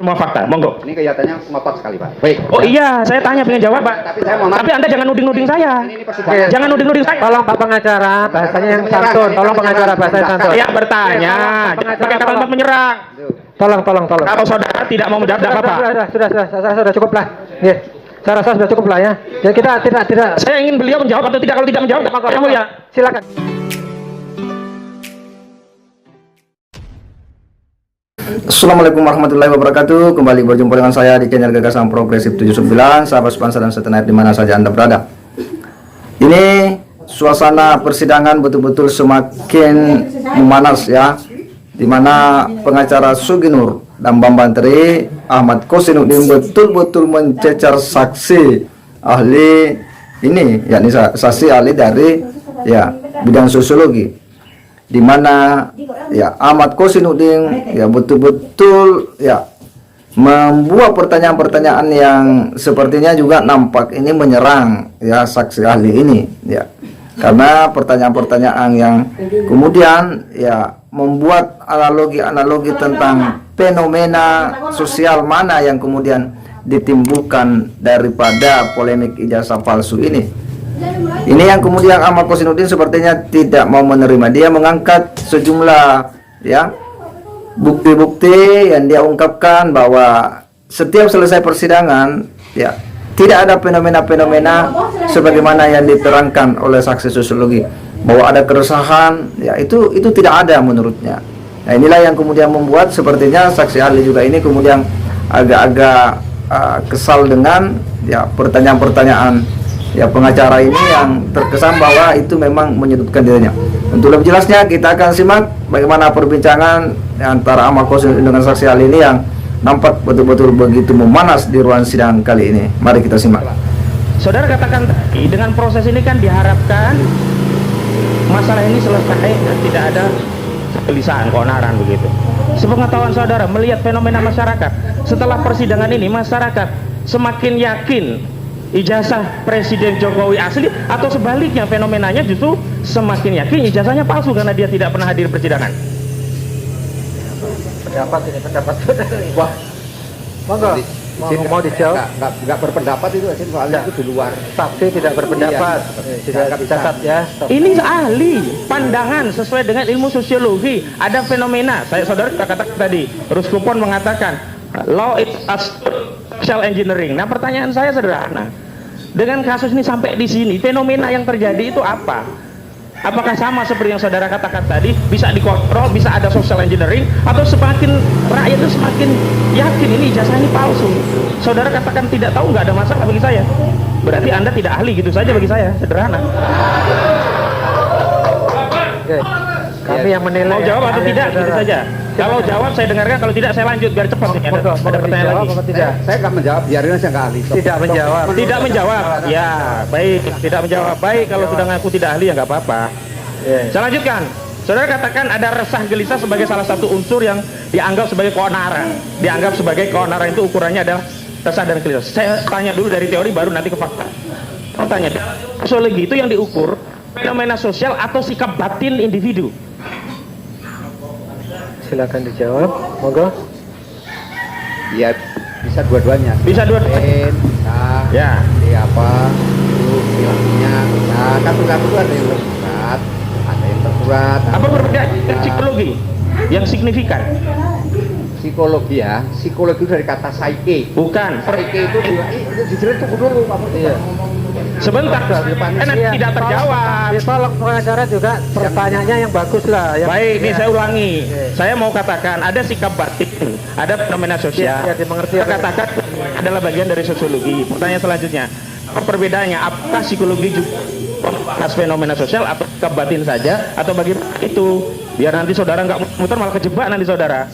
Semua fakta, monggo. Ini kelihatannya ngotot sekali, Pak. Baik. Oh iya, saya tanya pengen jawab, Pak. Tapi saya mau Tapi Anda jangan nuding-nuding saya. Jangan nuding-nuding saya. Tolong Pak pengacara bahasanya yang santun. Tolong pengacara bahasa yang santun. Saya bertanya, pakai kalimat menyerang. Tolong. Kalau saudara tidak mau menjawab, tidak apa-apa. Sudah cukup lah. Nggih. Saya rasa sudah cukup lah ya. Ya kita tidak. Saya ingin beliau menjawab atau tidak. Kalau tidak menjawab, yang mulia. Silakan. Assalamualaikum warahmatullahi wabarakatuh. Kembali berjumpa dengan saya di channel Gagasan Progresif 79. Sahabat sepansa dan setanah air di mana saja Anda berada. Ini suasana persidangan betul-betul semakin memanas ya, di mana pengacara Suginur dan Bambantri Ahmad Kosinudin betul-betul mencecar saksi ahli ini, yakni saksi ahli dari ya bidang sosiologi, di mana ya Ahmad Kosinudin ya betul-betul ya membuat pertanyaan-pertanyaan yang sepertinya juga nampak ini menyerang ya saksi ahli ini ya, karena pertanyaan-pertanyaan yang kemudian ya membuat analogi-analogi tentang fenomena sosial mana yang kemudian ditimbulkan daripada polemik ijazah palsu ini. Ini yang kemudian Ahmad Kosinudin sepertinya tidak mau menerima. Dia mengangkat sejumlah ya bukti-bukti yang dia ungkapkan bahwa setiap selesai persidangan ya tidak ada fenomena-fenomena sebagaimana yang diterangkan oleh saksi sosiologi, bahwa ada keresahan ya itu tidak ada menurutnya. Nah, inilah yang kemudian membuat sepertinya saksi ahli juga ini kemudian agak-agak kesal dengan ya pertanyaan-pertanyaan ya pengacara ini yang terkesan bahwa itu memang menyudutkan dirinya. Untuk lebih jelasnya kita akan simak bagaimana perbincangan antara Ahmad Kosinudin dengan saksi ahli ini yang nampak betul-betul begitu memanas di ruang sidang kali ini. Mari kita simak. Saudara katakan tadi, dengan proses ini kan diharapkan masalah ini selesai dan tidak ada kegelisahan, keonaran begitu. Sepengetahuan saudara melihat fenomena masyarakat setelah persidangan ini, masyarakat semakin yakin ijazah Presiden Jokowi asli atau sebaliknya fenomenanya justru semakin yakin ijazahnya palsu karena dia tidak pernah hadir persidangan? Pendapat. Wah. Monggo. Mau dijawab? Enggak berpendapat itu aja, soalnya itu di luar. Saksi tidak berpendapat. Tidak dicatat ya. Ini ahli pandangan sesuai dengan ilmu sosiologi. Ada fenomena. Saudara katakan tadi, Ruskupon mengatakan law is social engineering. Nah, pertanyaan saya sederhana. Dengan kasus ini sampai di sini, fenomena yang terjadi itu apa? Apakah sama seperti yang saudara katakan tadi, bisa dikontrol, bisa ada social engineering, atau semakin rakyat itu semakin yakin ini ijazah ini palsu? Saudara katakan tidak tahu, nggak ada masalah bagi saya. Berarti Anda tidak ahli, gitu saja bagi saya, sederhana. Oke. Kami yang menilai. Mau jawab atau tidak, gitu saja. Kalau jawab saya dengarkan, kalau tidak saya lanjut biar cepat. Ada pertanyaan lagi. Saya nggak menjawab, biarin aja nggak ahli. Tidak menjawab. Tidak menjawab. Ya, baik. Tidak menjawab. Baik, kalau sudah ngaku tidak ahli ya nggak apa-apa. Saya lanjutkan. Saudara katakan ada resah gelisah sebagai salah satu unsur yang dianggap sebagai keonaran. Dianggap sebagai keonaran itu ukurannya adalah resah dan gelisah. Saya tanya dulu dari teori baru nanti ke fakta. Saya tanya, sosiologi itu yang diukur fenomena sosial atau sikap batin individu? Silakan dijawab. Monggo. Ya bisa dua-duanya. Bisa dua-duanya. Bisa. Ya. Di apa? Itu bilangnya bisa. Kan itu ada yang tersurat, ada yang tersurat. Apa perbedaan psikologi yang signifikan? Psikologi ya. Psikologi dari kata psyche. Bukan. Psyche itu dijerit dulu kamu. Iya. Sebentar, tidak terjawab. Tolong pengacara juga pertanyaannya yang bagus lah. Baik, ini saya ulangi. Saya mau katakan ada sikap batin, ada fenomena sosial. Ya, dimengerti. Saya katakan adalah bagian dari sosiologi. Pertanyaan selanjutnya, apa perbedaannya? Apakah psikologi juga membahas fenomena sosial atau sikap batin saja atau bagaimana itu? Biar nanti saudara nggak muter malah kejebak nanti saudara.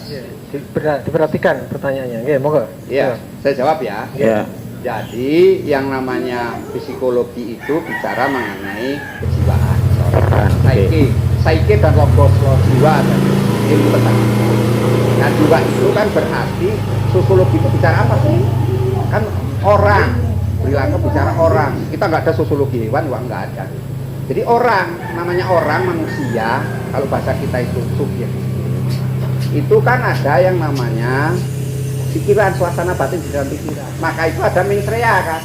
Diperhatikan pertanyaannya. Oke, monggo. Iya, saya jawab ya. Ya. Jadi yang namanya psikologi itu bicara mengenai kejiwaan seorang. Psyche dan logos jiwa dan ilmu tentang. Nah, jiwa itu kan berarti sosiologi itu bicara apa sih? Kan orang, perilaku bicara orang. Kita nggak ada sosiologi hewan, nggak ada. Jadi orang, namanya orang manusia, kalau bahasa kita itu subjek. Itu kan ada yang namanya pikiran, suasana batin di dalam pikiran. Maka itu ada mensrea kan.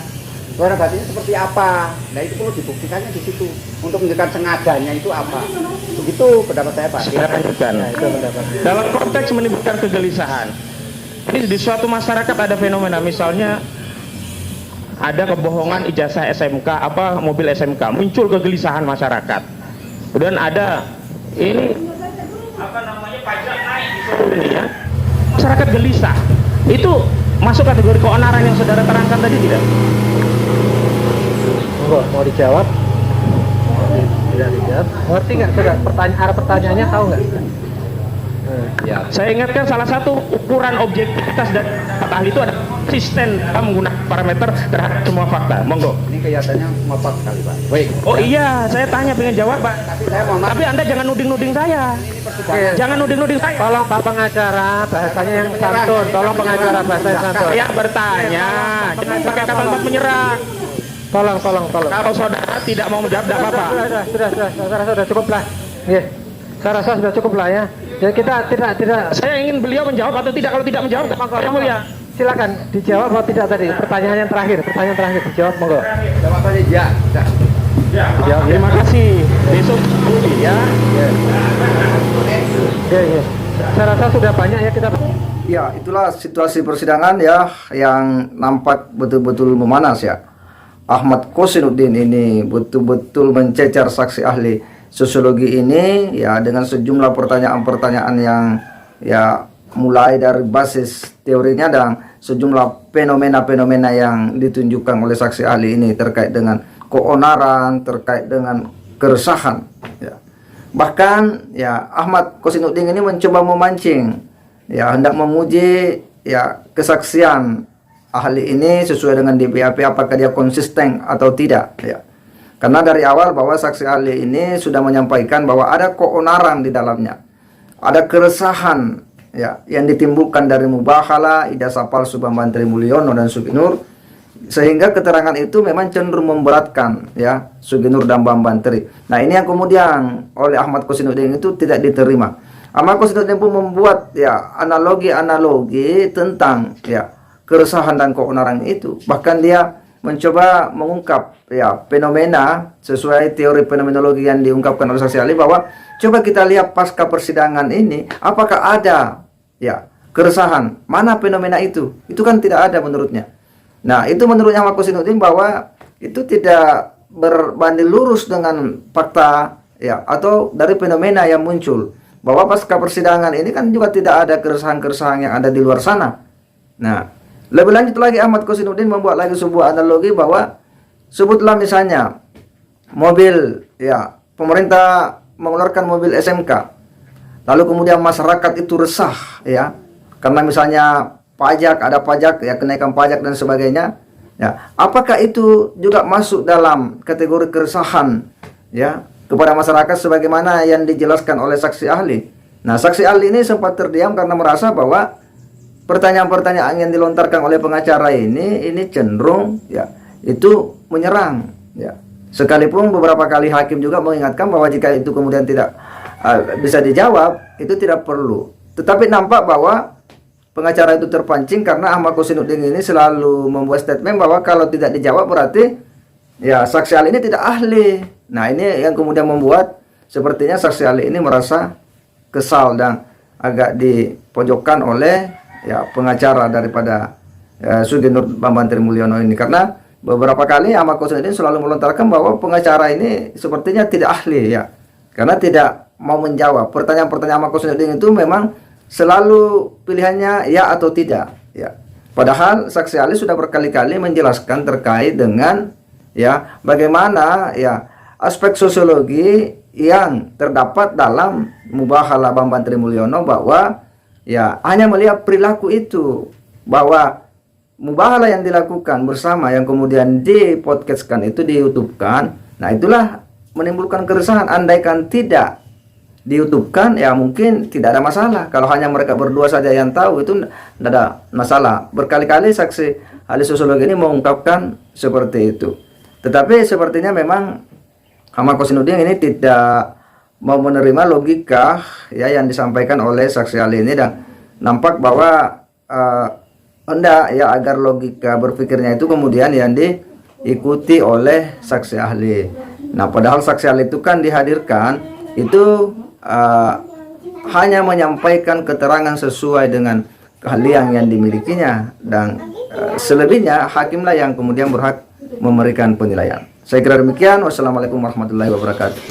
Suasana batinnya seperti apa? Nah itu perlu dibuktikannya di situ. Untuk menunjukkan sengajanya itu apa? Begitu pendapat saya Pak. Saya lanjutkan. Nah, itu pendapat. Dalam konteks menimbulkan kegelisahan, ini di suatu masyarakat ada fenomena, misalnya ada kebohongan ijazah SMK, mobil SMK, muncul kegelisahan masyarakat. Kemudian ada ini pajak naik di seluruh dunia, masyarakat gelisah. Itu masuk kategori keonaran yang saudara terangkan tadi tidak? Mau dijawab? Tidak dijawab. Ngerti nggak saudara? Arah pertanyaannya tahu nggak? Ya. Saya ingatkan salah satu ukuran objektivitas dari kata ahli itu ada konsisten dalam menggunakan parameter terhadap semua fakta. Monggo. Ini kelihatannya ngotot sekali Pak. Baik. Oh iya, saya tanya pengen jawab Pak. Tapi saya mohon maaf. Tapi Anda jangan nuding-nuding saya. Jangan nuding-nuding saya. Tolong Pak pengacara bahasanya yang santun. Tolong pengacara bahasa yang santun. Saya bertanya, jangan pakai kata-kata menyerang. Tolong. Kalau saudara tidak mau menjawab, tidak apa-apa. Sudah. Saya rasa sudah cukup lah. Iya. Saya rasa sudah cukup lah ya. Ya kita tidak. Saya ingin beliau menjawab atau tidak. Kalau tidak menjawab, yang mulia. Silakan dijawab atau tidak tadi. Pertanyaan yang terakhir dijawab monggo. Jawabannya ya. Ya, terima kasih. Besok ya. Iya. Saya rasa sudah banyak ya kita. Ya, itulah situasi persidangan ya yang nampak betul-betul memanas ya. Ahmad Kosinuddin ini betul-betul mencecar saksi ahli sosiologi ini ya dengan sejumlah pertanyaan-pertanyaan yang ya mulai dari basis teorinya dan sejumlah fenomena-fenomena yang ditunjukkan oleh saksi ahli ini terkait dengan keonaran, terkait dengan keresahan ya. Bahkan ya Ahmad Kosinuddin ini mencoba memancing ya hendak memuji ya kesaksian ahli ini sesuai dengan DPAP apakah dia konsisten atau tidak ya. Karena dari awal bahwa saksi ahli ini sudah menyampaikan bahwa ada keonaran di dalamnya. Ada keresahan ya yang ditimbulkan dari mubahala, ijazah palsu Bambang Trimulyono dan Suginur, sehingga keterangan itu memang cenderung memberatkan ya Suginur dan Bambang Tri. Nah, ini yang kemudian oleh Ahmad Kosinuddin itu tidak diterima. Ahmad Kosinuddin pun membuat ya analogi tentang ya keresahan dan keonaran itu. Bahkan dia mencoba mengungkap ya fenomena sesuai teori fenomenologi yang diungkapkan oleh saksi ahli bahwa coba kita lihat pasca persidangan ini apakah ada ya keresahan, mana fenomena itu kan tidak ada menurutnya. Nah, itu menurut Ahmad Kosinuddin bahwa itu tidak berbanding lurus dengan fakta ya atau dari fenomena yang muncul bahwa pasca persidangan ini kan juga tidak ada keresahan-keresahan yang ada di luar sana. Nah, lebih lanjut lagi Ahmad Kosinuddin membuat lagi sebuah analogi bahwa sebutlah misalnya mobil ya pemerintah mengeluarkan mobil SMK lalu kemudian masyarakat itu resah ya karena misalnya ada pajak ya kenaikan pajak dan sebagainya ya apakah itu juga masuk dalam kategori keresahan ya kepada masyarakat sebagaimana yang dijelaskan oleh saksi ahli. Nah, saksi ahli ini sempat terdiam karena merasa bahwa pertanyaan-pertanyaan yang dilontarkan oleh pengacara ini cenderung ya itu menyerang ya. Sekalipun beberapa kali hakim juga mengingatkan bahwa jika itu kemudian tidak bisa dijawab, itu tidak perlu. Tetapi nampak bahwa pengacara itu terpancing karena Ahmad Kosinuddin ini selalu membuat statement bahwa kalau tidak dijawab berarti ya saksi ahli ini tidak ahli. Nah, ini yang kemudian membuat sepertinya saksi ahli ini merasa kesal dan agak dipojokkan oleh ya pengacara daripada Suginur Bambang Trimulyono ini karena beberapa kali Ahmad Kosinuddin selalu melontarkan bahwa pengacara ini sepertinya tidak ahli ya karena tidak mau menjawab pertanyaan-pertanyaan Ahmad Kosinuddin itu memang selalu pilihannya ya atau tidak ya. Padahal saksi ahli sudah berkali-kali menjelaskan terkait dengan ya bagaimana ya aspek sosiologi yang terdapat dalam mubahala Bambang Trimulyono bahwa ya hanya melihat perilaku itu bahwa mubahala yang dilakukan bersama yang kemudian dipodcastkan itu di YouTube-kan. Nah, itulah menimbulkan keresahan. Andaikan tidak di YouTube-kan ya mungkin tidak ada masalah. Kalau hanya mereka berdua saja yang tahu itu tidak ada masalah. Berkali-kali saksi ahli sosiologi ini mengungkapkan seperti itu. Tetapi sepertinya memang Ahmad Kosinuddin ini tidak mau menerima logika ya yang disampaikan oleh saksi ahli ini dan nampak bahwa enggak ya, agar logika berpikirnya itu kemudian yang diikuti oleh saksi ahli. Nah, padahal saksi ahli itu kan dihadirkan itu hanya menyampaikan keterangan sesuai dengan keahlian yang dimilikinya, dan selebihnya hakimlah yang kemudian berhak memberikan penilaian. Saya kira demikian. Wassalamualaikum warahmatullahi wabarakatuh.